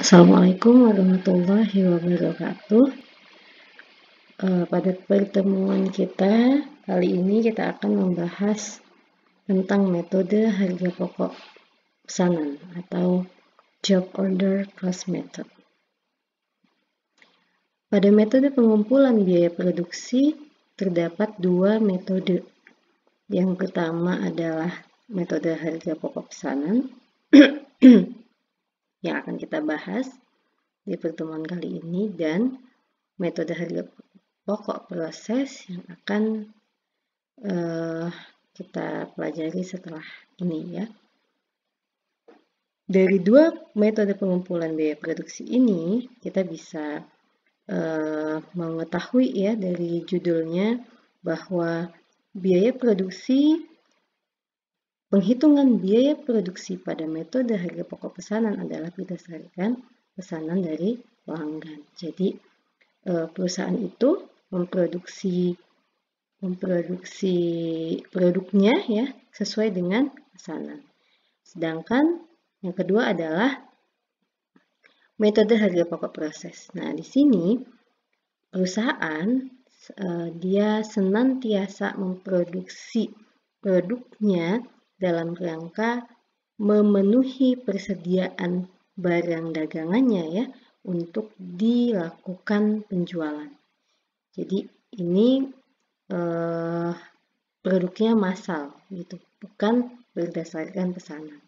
Assalamualaikum warahmatullahi wabarakatuh. Pada pertemuan kita kali ini kita akan membahas tentang metode harga pokok pesanan atau job order cost method. Pada metode pengumpulan biaya produksi terdapat dua metode. Yang pertama adalah metode harga pokok pesanan yang akan kita bahas di pertemuan kali ini, dan metode harga pokok proses yang akan kita pelajari setelah ini ya. Dari dua metode pengumpulan biaya produksi ini kita bisa mengetahui ya dari judulnya bahwa biaya produksi, penghitungan biaya produksi pada metode harga pokok pesanan adalah berdasarkan pesanan dari pelanggan. Jadi perusahaan itu memproduksi produknya ya sesuai dengan pesanan. Sedangkan yang kedua adalah metode harga pokok proses. Nah, di sini perusahaan dia senantiasa memproduksi produknya dalam rangka memenuhi persediaan barang dagangannya ya untuk dilakukan penjualan. Jadi ini produknya massal gitu, bukan berdasarkan pesanan.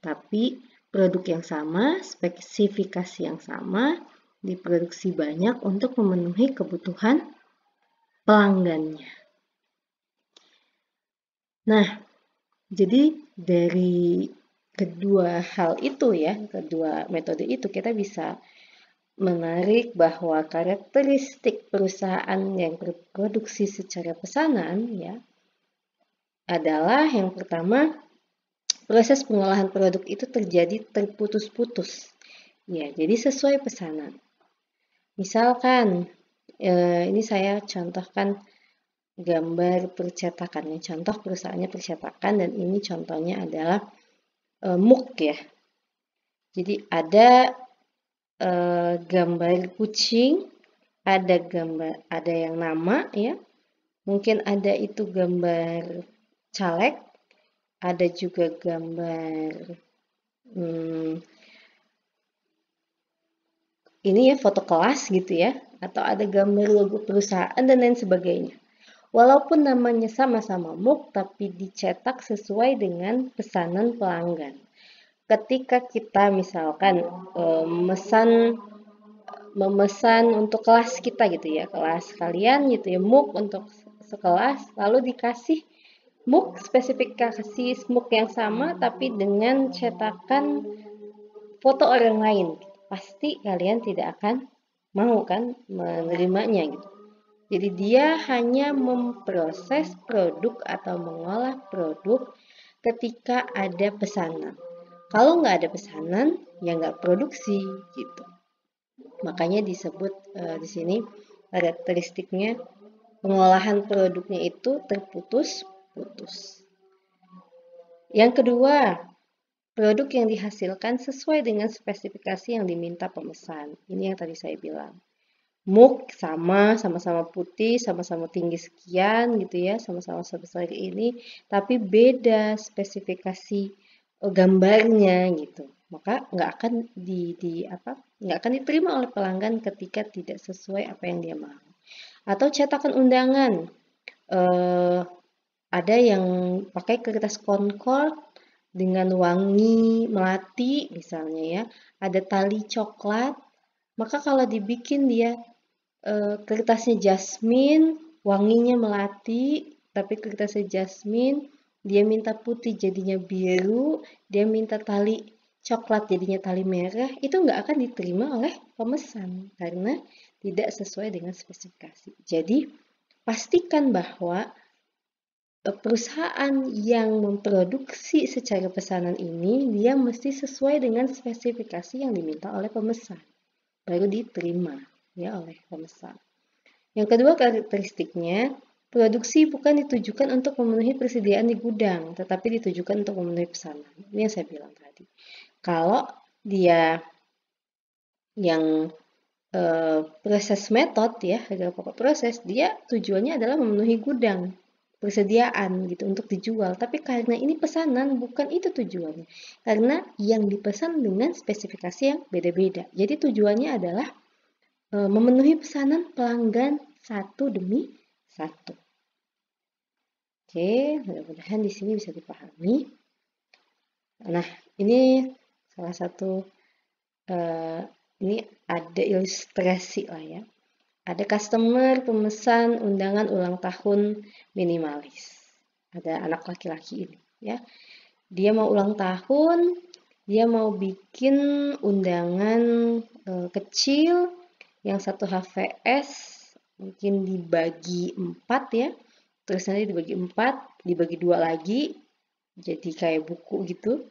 Tapi produk yang sama, spesifikasi yang sama, diproduksi banyak untuk memenuhi kebutuhan pelanggannya. Nah, jadi dari kedua hal itu ya, kedua metode itu kita bisa menarik bahwa karakteristik perusahaan yang berproduksi secara pesanan ya adalah yang pertama, proses pengolahan produk itu terjadi terputus-putus. Ya, jadi sesuai pesanan. Misalkan ini saya contohkan gambar percetakannya, contoh perusahaannya percetakan, dan ini contohnya adalah MUK ya. Jadi ada gambar kucing, ada yang nama ya, mungkin ada itu gambar caleg, ada juga gambar ini ya foto kelas gitu ya, atau ada gambar logo perusahaan dan lain sebagainya. Walaupun namanya sama-sama MUK, tapi dicetak sesuai dengan pesanan pelanggan. Ketika kita misalkan memesan untuk kelas kita gitu ya, kelas kalian gitu ya, MUK untuk sekelas, lalu dikasih MUK, spesifikasi MUK yang sama tapi dengan cetakan foto orang lain, pasti kalian tidak akan mau kan menerimanya gitu. Jadi dia hanya memproses produk atau mengolah produk ketika ada pesanan. Kalau nggak ada pesanan, ya nggak produksi gitu. Makanya disebut di sini karakteristiknya pengolahan produknya itu terputus-putus. Yang kedua, produk yang dihasilkan sesuai dengan spesifikasi yang diminta pemesan. Ini yang tadi saya bilang. MUK sama-sama putih, sama-sama tinggi sekian gitu ya, sama-sama sebesar ini, tapi beda spesifikasi gambarnya gitu. Maka nggak akan nggak akan diterima oleh pelanggan ketika tidak sesuai apa yang dia mau. Atau cetakan undangan, ada yang pakai kertas Concord dengan wangi melati misalnya ya, ada tali coklat, maka kalau dibikin dia kertasnya jasmine, wanginya melati, tapi kertasnya jasmine, dia minta putih jadinya biru, dia minta tali coklat jadinya tali merah, itu nggak akan diterima oleh pemesan karena tidak sesuai dengan spesifikasi. Jadi pastikan bahwa perusahaan yang memproduksi secara pesanan ini dia mesti sesuai dengan spesifikasi yang diminta oleh pemesan, baru diterima ya oleh pemesan. Yang kedua karakteristiknya, produksi bukan ditujukan untuk memenuhi persediaan di gudang, tetapi ditujukan untuk memenuhi pesanan. Ini yang saya bilang tadi. Kalau dia Yang proses metode ya, harga pokok proses, dia tujuannya adalah memenuhi gudang persediaan gitu untuk dijual. Tapi karena ini pesanan, bukan itu tujuannya. Karena yang dipesan dengan spesifikasi yang beda-beda. Jadi tujuannya adalah memenuhi pesanan pelanggan satu demi satu. Oke, mudah-mudahan di sini bisa dipahami. Nah, ini salah satu ini ada ilustrasi lah ya. Ada customer pemesan undangan ulang tahun minimalis. Ada anak laki-laki ini ya. Dia mau ulang tahun, dia mau bikin undangan kecil yang satu HVS mungkin dibagi 4 ya. Terus nanti dibagi 4, dibagi 2 lagi. Jadi kayak buku gitu.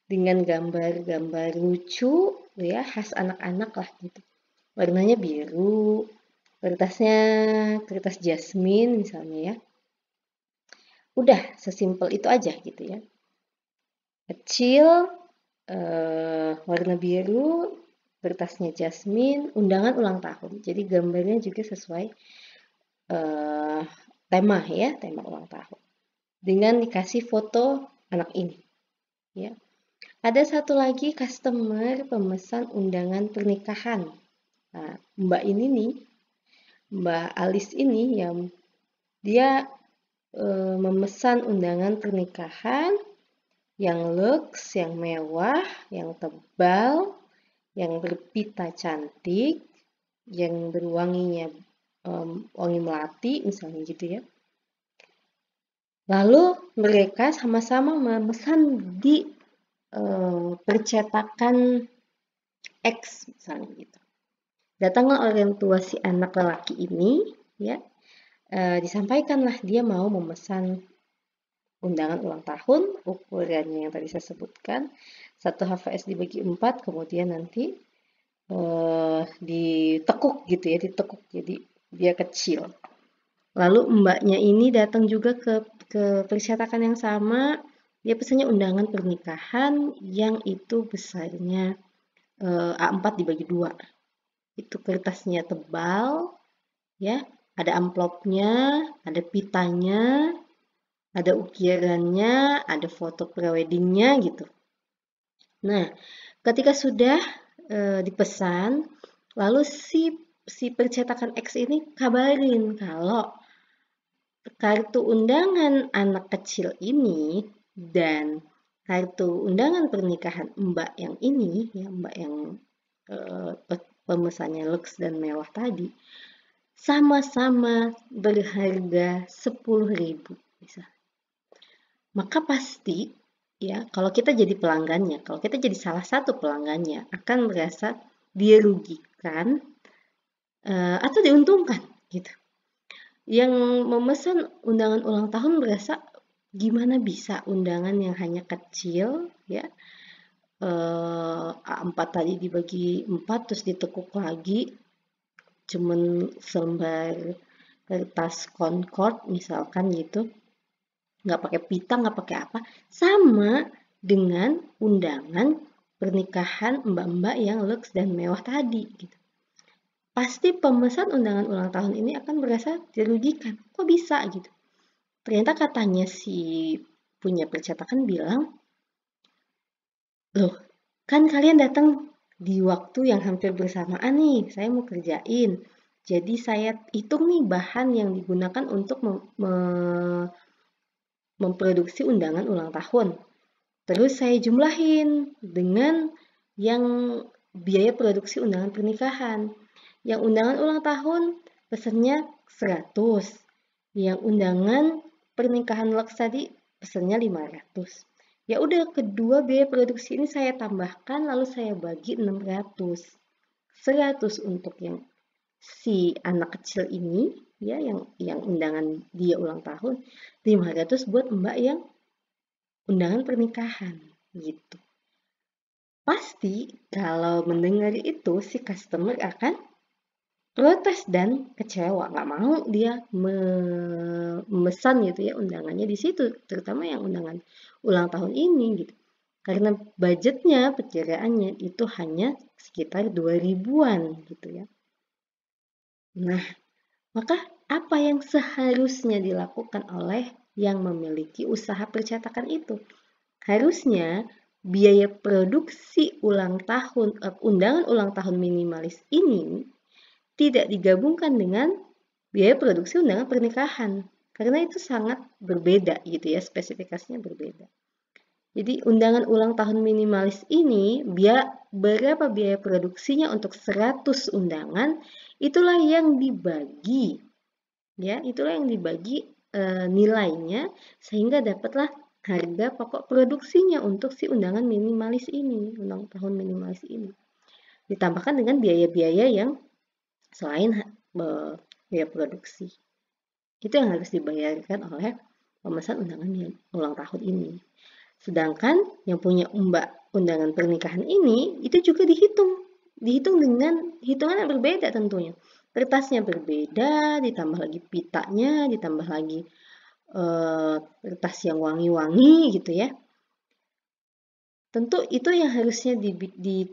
Dengan gambar-gambar lucu ya, khas anak-anak lah gitu. Warnanya biru, kertasnya kertas jasmine misalnya ya. Udah sesimpel itu aja gitu ya. Kecil, warna biru, kertasnya jasmine, undangan ulang tahun. Jadi gambarnya juga sesuai tema ya, tema ulang tahun. Dengan dikasih foto anak ini ya. Ada satu lagi customer pemesan undangan pernikahan. Nah, Mbak ini nih, Mbak Alis ini yang dia memesan undangan pernikahan yang luxe, yang mewah, yang tebal, yang berpita cantik, yang berwanginya wangi melati misalnya gitu ya. Lalu mereka sama-sama memesan di percetakan X misalnya gitu. Datanglah orang tua si anak lelaki ini ya, disampaikanlah dia mau memesan undangan ulang tahun, ukurannya yang tadi saya sebutkan, satu HVS dibagi 4, kemudian nanti ditekuk gitu ya, ditekuk jadi dia kecil. Lalu mbaknya ini datang juga ke percetakan yang sama, dia pesannya undangan pernikahan yang itu besarnya A4 dibagi 2. Itu kertasnya tebal, ya, ada amplopnya, ada pitanya, ada ukirannya, ada foto preweddingnya gitu. Nah, ketika sudah dipesan, lalu si percetakan X ini kabarin kalau kartu undangan anak kecil ini dan kartu undangan pernikahan Mbak yang ini, ya Mbak yang pemesannya luxe dan mewah tadi, sama-sama berharga 10.000 misalnya. Maka pasti ya kalau kita jadi pelanggannya, kalau kita jadi salah satu pelanggannya akan merasa dirugikan atau diuntungkan gitu. Yang memesan undangan ulang tahun merasa gimana bisa undangan yang hanya kecil ya, A4 tadi dibagi 4 terus ditekuk lagi cuman selembar kertas Concord misalkan gitu, nggak pakai pita, nggak pakai apa, sama dengan undangan pernikahan mbak-mbak yang luxe dan mewah tadi gitu. Pasti pemesan undangan ulang tahun ini akan merasa dirugikan. Kok bisa gitu? Ternyata katanya si punya percetakan bilang, loh kan kalian datang di waktu yang hampir bersamaan nih, saya mau kerjain. Jadi saya hitung nih bahan yang digunakan untuk memproduksi undangan ulang tahun. Terus saya jumlahin dengan yang biaya produksi undangan pernikahan. Yang undangan ulang tahun pesannya 100. Yang undangan pernikahan luxe tadi pesannya 500. Ya udah, kedua biaya produksi ini saya tambahkan lalu saya bagi 600. 100 untuk yang si anak kecil ini ya, yang undangan dia ulang tahun, 500 buat mbak yang undangan pernikahan gitu. Pasti kalau mendengar itu si customer akan protes dan kecewa, nggak mau dia memesan gitu ya undangannya di situ, terutama yang undangan ulang tahun ini gitu. Karena budgetnya, perkiraannya itu hanya sekitar 2.000-an gitu ya. Nah, maka apa yang seharusnya dilakukan oleh yang memiliki usaha percetakan itu? Harusnya biaya produksi undangan ulang tahun minimalis ini tidak digabungkan dengan biaya produksi undangan pernikahan. Karena itu sangat berbeda gitu ya, spesifikasinya berbeda. Jadi undangan ulang tahun minimalis ini berapa biaya produksinya untuk 100 undangan, itulah yang dibagi. Ya, itulah yang dibagi nilainya sehingga dapatlah harga pokok produksinya untuk si undangan minimalis ini, ulang tahun minimalis ini. Ditambahkan dengan biaya-biaya yang selain biaya produksi. Itu yang harus dibayarkan oleh pemesan undangan ulang tahun ini. Sedangkan yang punya undangan pernikahan ini itu juga dihitung dengan hitungan yang berbeda tentunya. Kertasnya berbeda, ditambah lagi pitanya, ditambah lagi kertas yang wangi-wangi gitu ya. Tentu itu yang harusnya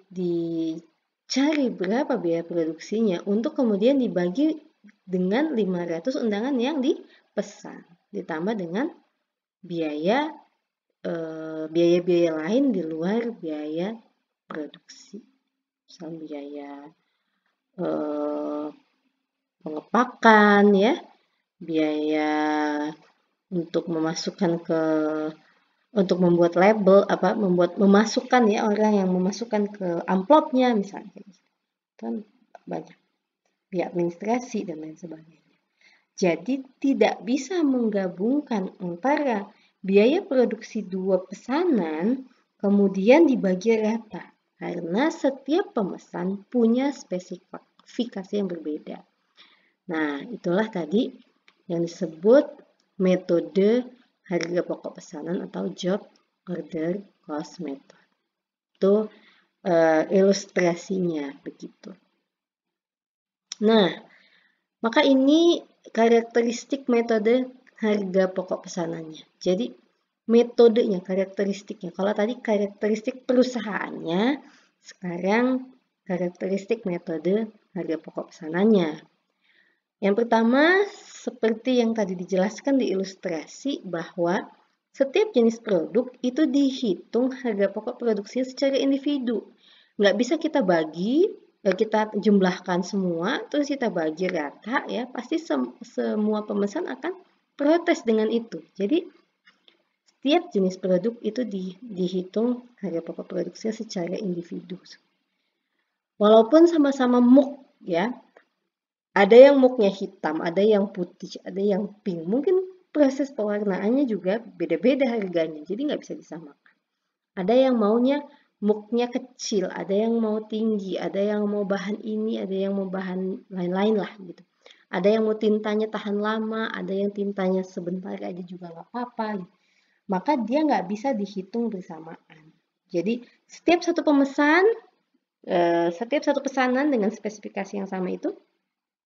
dicari berapa biaya produksinya untuk kemudian dibagi dengan 500 undangan yang dipesan. Ditambah dengan biaya-biaya lain di luar biaya produksi. Misalnya biaya pengepakan ya, biaya untuk untuk membuat label memasukkan ya orang yang memasukkan ke amplopnya misalnya kan banyak biaya administrasi dan lain sebagainya. Jadi tidak bisa menggabungkan antara biaya produksi dua pesanan kemudian dibagi rata karena setiap pemesan punya spesifikasi yang berbeda. Nah, itulah tadi yang disebut metode harga pokok pesanan atau job order cost method. Itu ilustrasinya begitu. Nah, maka ini karakteristik metode harga pokok pesanannya. Jadi metodenya, karakteristiknya. Kalau tadi karakteristik perusahaannya, sekarang karakteristik metode harga pokok pesanannya. Yang pertama, seperti yang tadi dijelaskan di ilustrasi bahwa setiap jenis produk itu dihitung harga pokok produksinya secara individu. Nggak bisa kita bagi, kita jumlahkan semua, terus kita bagi rata ya, pasti semua pemesan akan protes dengan itu. Jadi, setiap jenis produk itu dihitung harga pokok produksinya secara individu. Walaupun sama-sama muk ya, ada yang muknya hitam, ada yang putih, ada yang pink. Mungkin proses pewarnaannya juga beda-beda harganya, jadi nggak bisa disamakan. Ada yang maunya muknya kecil, ada yang mau tinggi, ada yang mau bahan ini, ada yang mau bahan lain-lain lah gitu. Ada yang mau tintanya tahan lama, ada yang tintanya sebentar aja juga nggak apa-apa. Gitu. Maka dia nggak bisa dihitung bersamaan. Jadi setiap satu pesanan dengan spesifikasi yang sama itu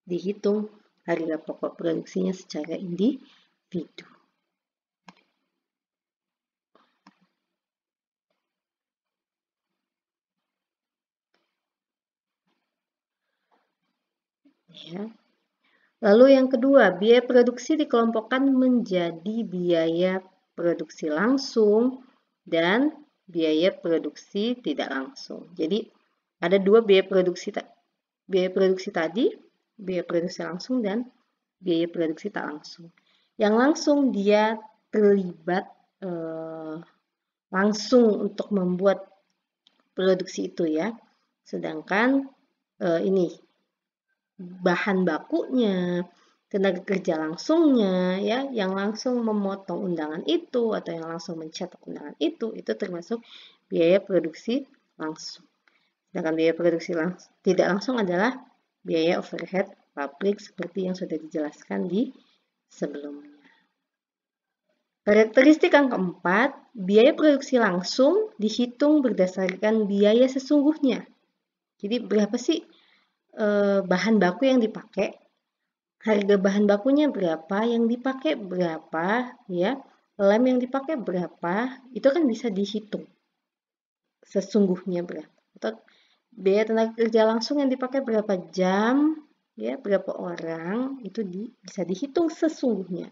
dihitung harga pokok produksinya secara individu. Ya. Lalu yang kedua, biaya produksi dikelompokkan menjadi biaya produksi langsung dan biaya produksi tidak langsung. Jadi ada dua biaya produksi tadi, biaya produksi langsung dan biaya produksi tak langsung. Yang langsung dia terlibat langsung untuk membuat produksi itu ya. Sedangkan ini bahan bakunya, tenaga kerja langsungnya ya, yang langsung memotong undangan itu atau yang langsung mencetak undangan itu termasuk biaya produksi langsung. Sedangkan biaya produksi tidak langsung adalah biaya overhead pabrik seperti yang sudah dijelaskan di sebelumnya. Karakteristik yang keempat, biaya produksi langsung dihitung berdasarkan biaya sesungguhnya. Jadi berapa sih bahan baku yang dipakai? Harga bahan bakunya berapa, yang dipakai berapa, ya, lem yang dipakai berapa, itu kan bisa dihitung. sesungguhnya berapa, atau biaya tenaga kerja langsung yang dipakai berapa jam, ya, berapa orang, itu bisa dihitung sesungguhnya.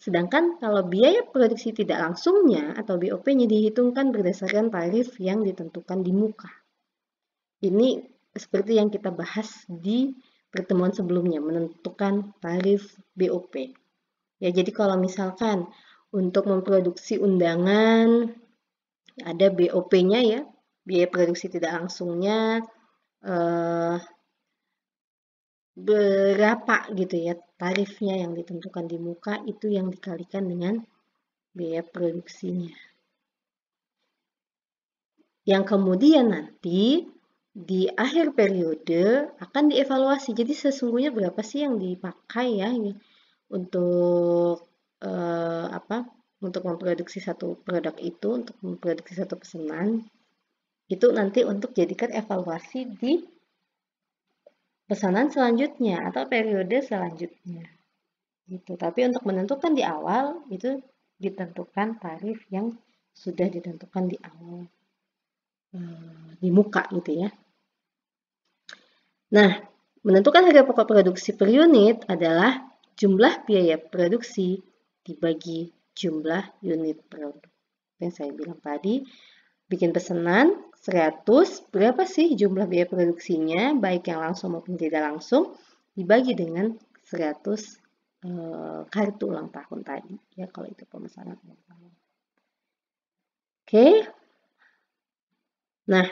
Sedangkan kalau biaya produksi tidak langsungnya atau BOP-nya dihitungkan berdasarkan tarif yang ditentukan di muka. Ini seperti yang kita bahas di pertemuan sebelumnya, menentukan tarif BOP. Ya, jadi kalau misalkan untuk memproduksi undangan ada BOP-nya ya, biaya produksi tidak langsungnya berapa gitu ya, tarifnya yang ditentukan di muka itu yang dikalikan dengan biaya produksinya. Yang kemudian nanti di akhir periode akan dievaluasi. Jadi sesungguhnya berapa sih yang dipakai ya untuk untuk memproduksi satu produk itu, untuk memproduksi satu pesanan. Itu nanti untuk jadikan evaluasi di pesanan selanjutnya atau periode selanjutnya. Gitu. Tapi untuk menentukan di awal itu ditentukan tarif yang sudah ditentukan di awal di muka gitu ya. Nah, menentukan harga pokok produksi per unit adalah jumlah biaya produksi dibagi jumlah unit produk. Yang saya bilang tadi, bikin pesanan 100, berapa sih jumlah biaya produksinya, baik yang langsung maupun tidak langsung, dibagi dengan 100 kartu ulang tahun tadi, ya kalau itu pemesanan ulang tahun. Oke. Nah,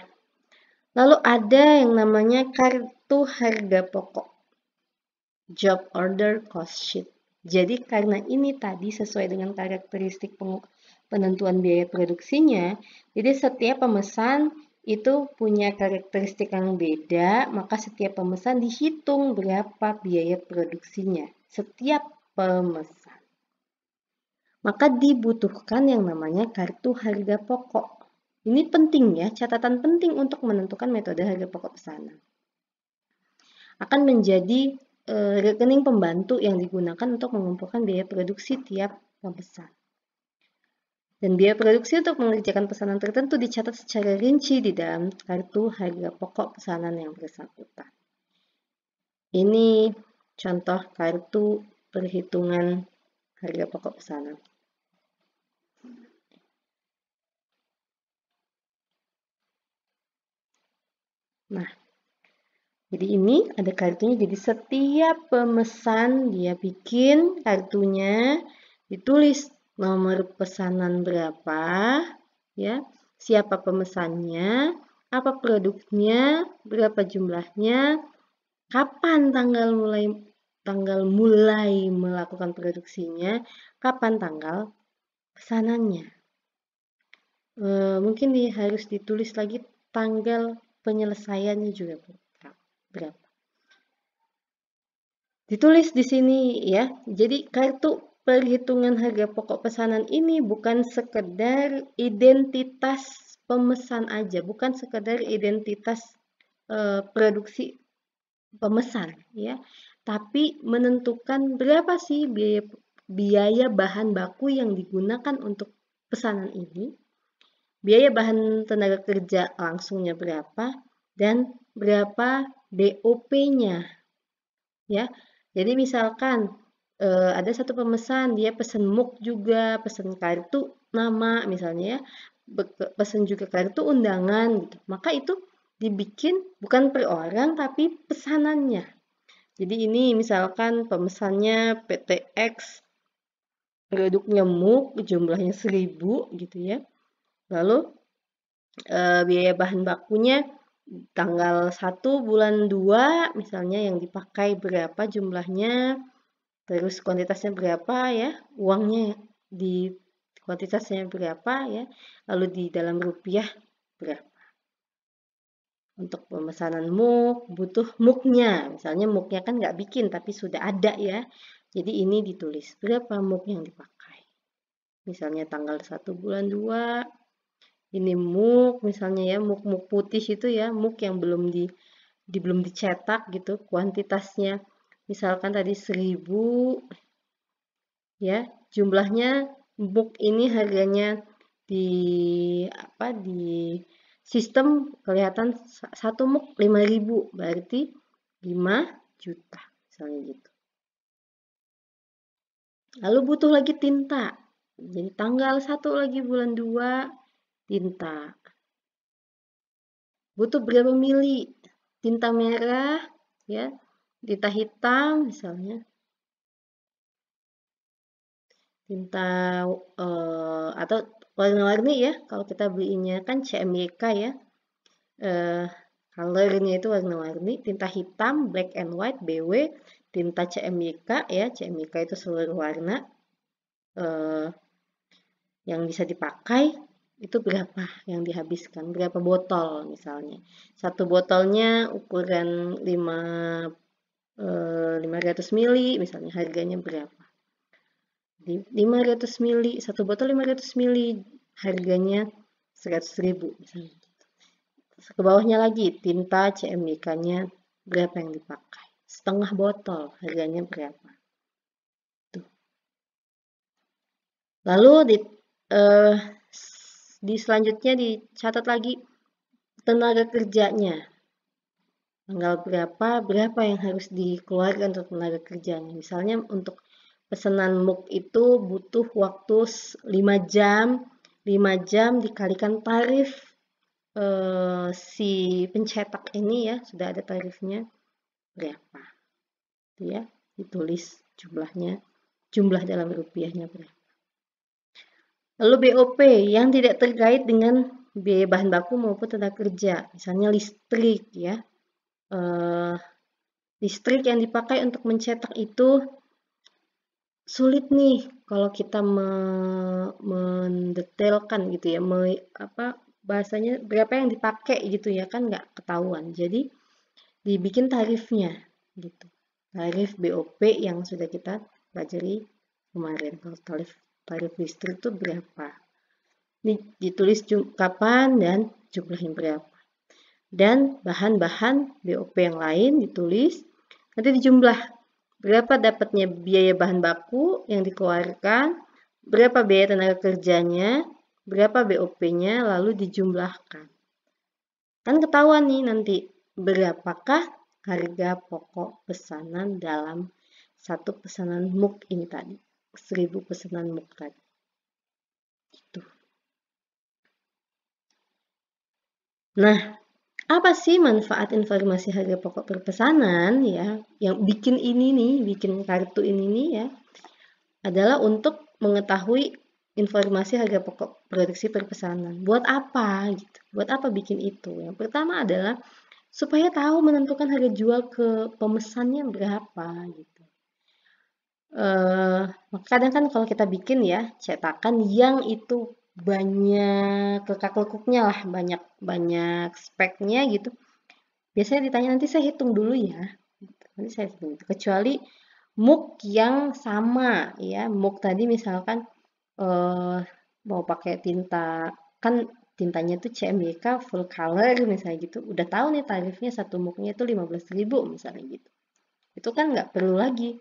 lalu ada yang namanya kartu harga pokok, job order cost sheet. Jadi karena ini tadi sesuai dengan karakteristik penentuan biaya produksinya, jadi setiap pemesan itu punya karakteristik yang beda, maka setiap pemesan dihitung berapa biaya produksinya, setiap pemesan. Maka dibutuhkan yang namanya kartu harga pokok. Ini penting ya, catatan penting untuk menentukan metode harga pokok pesanan. Akan menjadi rekening pembantu yang digunakan untuk mengumpulkan biaya produksi tiap pemesan. Dan biaya produksi untuk mengerjakan pesanan tertentu dicatat secara rinci di dalam kartu harga pokok pesanan yang bersangkutan. Ini contoh kartu perhitungan harga pokok pesanan. Nah, jadi ini ada kartunya, jadi setiap pemesan dia bikin kartunya, ditulis nomor pesanan berapa, ya, siapa pemesannya, apa produknya, berapa jumlahnya, kapan tanggal mulai melakukan produksinya, kapan tanggal pesanannya. Mungkin harus ditulis lagi tanggal penyelesaiannya juga berapa. Ditulis di sini ya. Jadi kartu perhitungan harga pokok pesanan ini bukan sekedar identitas pemesan aja, bukan sekedar identitas produksi pemesan ya, tapi menentukan berapa sih biaya bahan baku yang digunakan untuk pesanan ini, biaya bahan tenaga kerja langsungnya berapa, dan berapa BOP-nya ya. Jadi misalkan ada satu pemesan dia pesen MUK juga, pesen kartu nama misalnya ya, pesen juga kartu undangan gitu. Maka itu dibikin bukan per orang tapi pesanannya. Jadi ini misalkan pemesannya PTX, produknya MUK, jumlahnya 1000 gitu ya. Lalu biaya bahan bakunya tanggal 1 bulan 2 misalnya yang dipakai berapa jumlahnya, terus kuantitasnya berapa ya, uangnya di kuantitasnya berapa ya, lalu di dalam rupiah berapa. Untuk pemesanan MUK, butuh MUK-nya. Misalnya MUK-nya kan nggak bikin, tapi sudah ada ya. Jadi ini ditulis, berapa MUK yang dipakai. Misalnya tanggal 1 bulan 2, ini MUK, misalnya ya, MUK putih itu ya, MUK yang belum dicetak gitu, kuantitasnya. Misalkan tadi 1000, ya, jumlahnya MUK ini harganya sistem kelihatan satu muk 5.000, berarti 5 juta, misalnya gitu. Lalu butuh lagi tinta. Jadi tanggal 1 lagi bulan 2, tinta. Butuh berapa mili? Tinta merah, ya, tinta hitam misalnya. Tinta atau warna-warni ya, kalau kita belinya kan CMYK ya. Colornya itu warna-warni, tinta hitam, black and white, BW, tinta CMYK ya, CMYK itu seluruh warna yang bisa dipakai, itu berapa yang dihabiskan, berapa botol misalnya. Satu botolnya ukuran 500 mili, misalnya harganya berapa. 500 mili, satu botol 500 mili, harganya 100.000 misalnya. Ke bawahnya lagi, tinta CMYK-nya berapa yang dipakai. Setengah botol, harganya berapa. Tuh. Lalu di selanjutnya dicatat lagi tenaga kerjanya. Tanggal berapa yang harus dikeluarkan untuk tenaga kerjanya. Misalnya untuk pesanan muk itu butuh waktu 5 jam. 5 jam dikalikan tarif si pencetak ini ya, sudah ada tarifnya berapa. Itu ya, ditulis jumlahnya, jumlah dalam rupiahnya berapa. Lalu BOP yang tidak terkait dengan biaya bahan baku maupun tenaga kerja, misalnya listrik ya. Listrik yang dipakai untuk mencetak itu sulit nih kalau kita mendetailkan gitu ya, bahasanya berapa yang dipakai gitu ya, kan nggak ketahuan. Jadi dibikin tarifnya gitu, tarif BOP yang sudah kita pelajari kemarin. Kalau tarif listrik itu berapa, ini ditulis kapan dan jumlahnya berapa. Dan bahan-bahan BOP yang lain ditulis, nanti dijumlah berapa dapatnya biaya bahan baku yang dikeluarkan, berapa biaya tenaga kerjanya, berapa BOP-nya, lalu dijumlahkan. Kan ketahuan nih nanti berapakah harga pokok pesanan dalam satu pesanan muk ini tadi, 1000 pesanan muk tadi. Gitu. Nah, apa sih manfaat informasi harga pokok perpesanan ya? Yang bikin ini nih, bikin kartu ini nih ya, adalah untuk mengetahui informasi harga pokok produksi perpesanan. Buat apa gitu? Buat apa bikin itu? Yang pertama adalah supaya tahu menentukan harga jual ke pemesannya berapa gitu. Kadang kan kalau kita bikin ya cetakan yang itu banyak lekak-lekuknya lah, banyak speknya gitu. Biasanya ditanya, nanti saya hitung dulu ya. Nanti saya hitung. Kecuali muk yang sama ya, muk tadi misalkan mau pakai tinta, kan tintanya tuh CMYK full color misalnya gitu, udah tahu nih tarifnya satu muknya itu 15.000 misalnya gitu. Itu kan nggak perlu lagi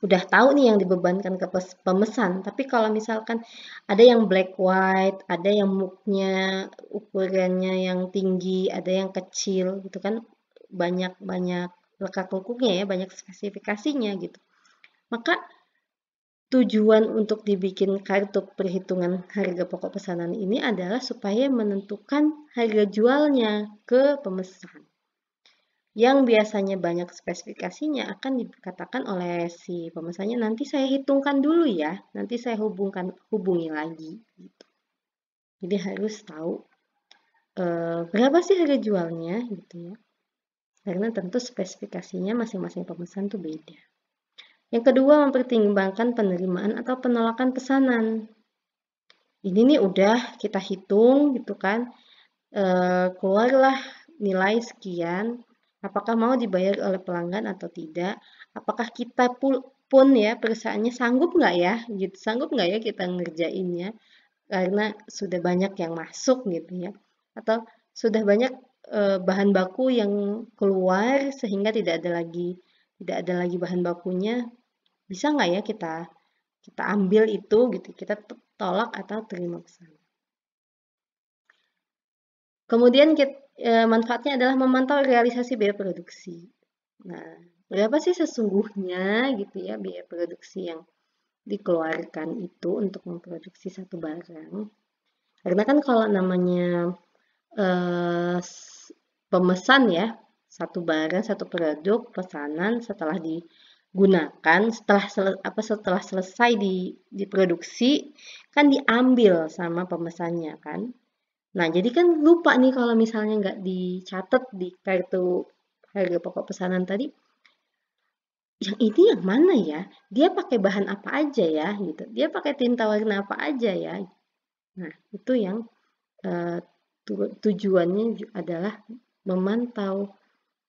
udah tahu nih yang dibebankan ke pemesan. Tapi kalau misalkan ada yang black white, ada yang muknya ukurannya yang tinggi, ada yang kecil gitu kan, banyak lekak-lekuknya ya, banyak spesifikasinya gitu. Maka tujuan untuk dibikin kartu perhitungan harga pokok pesanan ini adalah supaya menentukan harga jualnya ke pemesan. Yang biasanya banyak spesifikasinya akan dikatakan oleh si pemesannya, nanti saya hitungkan dulu ya, nanti saya hubungi lagi. Gitu. Jadi harus tahu berapa sih harga jualnya gitu ya. Karena tentu spesifikasinya masing-masing pemesan tuh beda. Yang kedua, mempertimbangkan penerimaan atau penolakan pesanan. Ini nih udah kita hitung gitu kan, keluarlah nilai sekian, apakah mau dibayar oleh pelanggan atau tidak, apakah kita pun ya perusahaannya sanggup nggak ya, gitu, sanggup nggak ya kita ngerjainnya, karena sudah banyak yang masuk gitu ya, atau sudah banyak bahan baku yang keluar sehingga tidak ada lagi bahan bakunya, bisa nggak ya kita ambil itu gitu, kita tolak atau terima pesanan. Kemudian manfaatnya adalah memantau realisasi biaya produksi. Nah, berapa sih sesungguhnya gitu ya biaya produksi yang dikeluarkan itu untuk memproduksi satu barang? Karena kan kalau namanya pemesan ya, satu barang, satu produk, pesanan setelah digunakan, setelah selesai diproduksi, kan diambil sama pemesannya kan. Nah, jadi kan lupa nih kalau misalnya nggak dicatat di kartu harga pokok pesanan tadi, yang ini yang mana ya? Dia pakai bahan apa aja ya? Gitu. Dia pakai tinta warna apa aja ya? Nah, itu yang tujuannya adalah memantau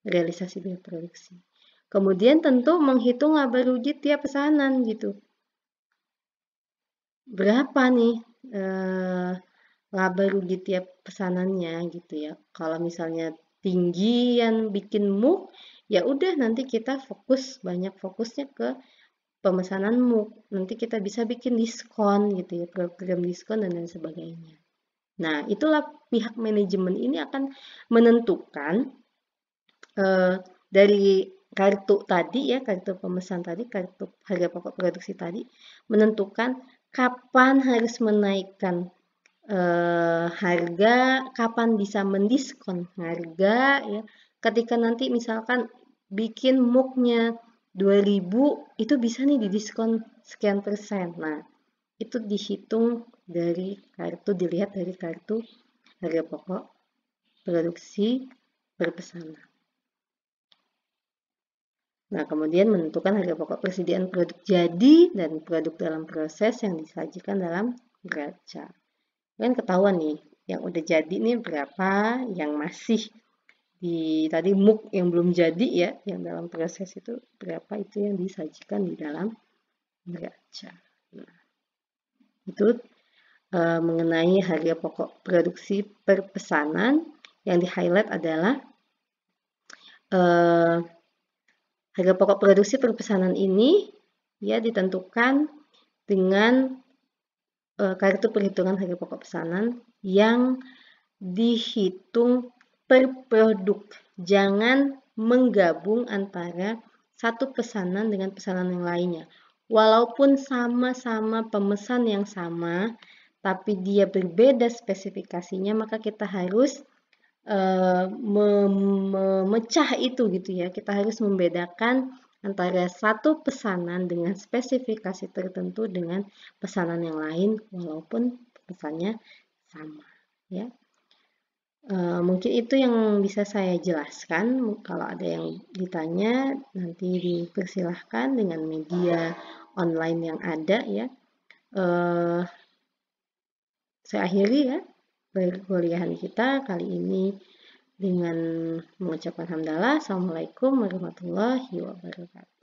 realisasi biaya produksi. Kemudian tentu menghitung laba rugi tiap pesanan gitu. Berapa nih laba rugi tiap pesanannya gitu ya. Kalau misalnya tinggi yang bikin MOOC, ya udah nanti kita banyak fokusnya ke pemesanan MOOC. Nanti kita bisa bikin diskon gitu ya, program diskon dan lain sebagainya. Nah, itulah pihak manajemen ini akan menentukan dari kartu tadi ya, kartu pemesan tadi, kartu harga pokok produksi tadi, menentukan kapan harus menaikkan harga, kapan bisa mendiskon harga ya. Ketika nanti misalkan bikin MOOC-nya 2000 itu bisa nih didiskon sekian persen. Nah, itu dihitung dari kartu, dilihat dari kartu harga pokok produksi per pesanan. Nah, kemudian menentukan harga pokok persediaan produk jadi dan produk dalam proses yang disajikan dalam neraca. Kan ketahuan nih, yang udah jadi nih berapa, yang masih di tadi MOOC yang belum jadi ya, yang dalam proses itu berapa, itu yang disajikan di dalam neraca. Nah, itu mengenai harga pokok produksi per pesanan. Yang di-highlight adalah harga pokok produksi per pesanan ini ya ditentukan dengan kartu perhitungan harga pokok pesanan yang dihitung per produk. Jangan menggabung antara satu pesanan dengan pesanan yang lainnya. Walaupun sama-sama pemesan yang sama, tapi dia berbeda spesifikasinya, maka kita harus memecah itu gitu ya. Kita harus membedakan antara satu pesanan dengan spesifikasi tertentu dengan pesanan yang lain walaupun pesannya sama ya. Mungkin itu yang bisa saya jelaskan. Kalau ada yang ditanya nanti dipersilahkan dengan media online yang ada ya. Saya akhiri ya perkuliahan kita kali ini dengan mengucapkan hamdalah. Assalamualaikum warahmatullahi wabarakatuh.